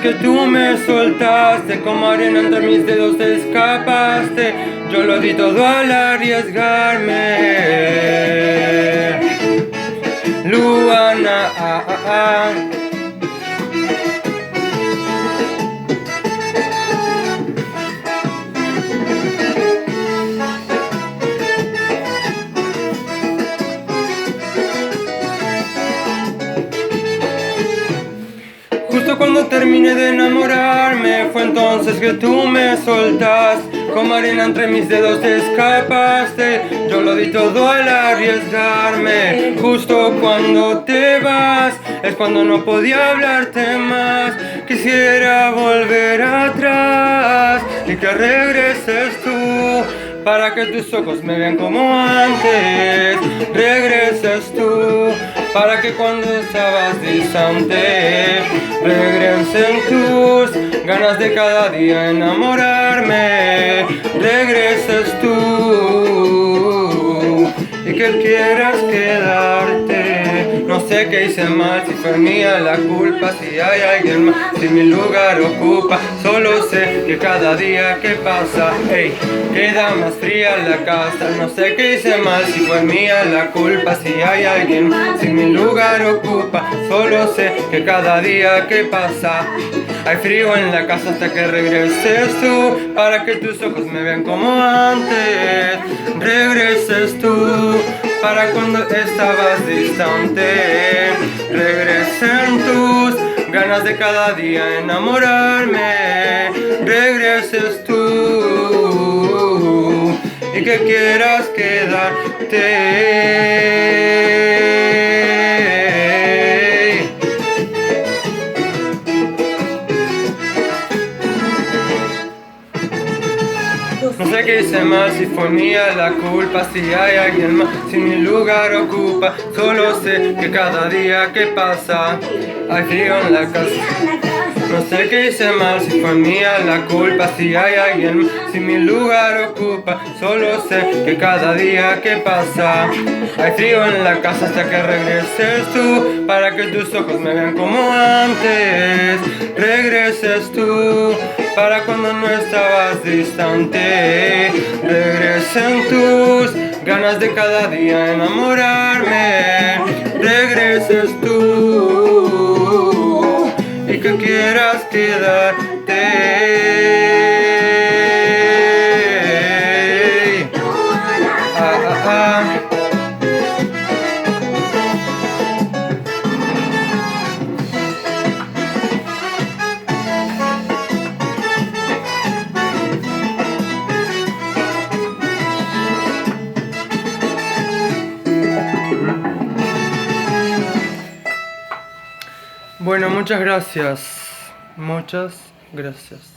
que tú me soltaste, como arena entre mis dedos te escapaste. Yo lo di todo al arriesgarme. Luana, Justo cuando terminé de enamorarme, fue entonces que tú me soltaste. Como arena entre mis dedos te escapaste. Yo lo di todo al arriesgarme. Justo cuando te vas, es cuando no podía hablarte más. Quisiera volver atrás y que regreses tú, para que tus ojos me vean como antes. Regreses tú, para que cuando estabas distante regresen tus ganas de cada día enamorarme. Regreses tú y que quieras quedarte. No sé qué hice mal, si fue mía la culpa, si hay alguien más, si mi lugar ocupa. Solo sé que cada día que pasa, hey, queda más fría la casa. No sé qué hice mal, si fue mía la culpa, si hay alguien más, si mi lugar ocupa. Solo sé que cada día que pasa hay frío en la casa hasta que regreses tú, para que tus ojos me vean como antes. Regreses tú, para cuando estabas distante. Regresen tus ganas de cada día enamorarme. Regreses tú y que quieras quedarte. No sé qué hice mal, si fue mía la culpa, si hay alguien más, si mi lugar ocupa. Solo sé que cada día que pasa hay frío en la casa. No sé qué hice mal, si fue mía la culpa, si hay alguien más, si mi lugar ocupa. Solo sé que cada día que pasa hay frío en la casa hasta que regreses tú, para que tus ojos me vean como antes. Regreses tú, para cuando no estabas distante. Regresen tus ganas de cada día enamorarme. Regreses tú y que quieras quedarte. Bueno, muchas gracias. Muchas gracias.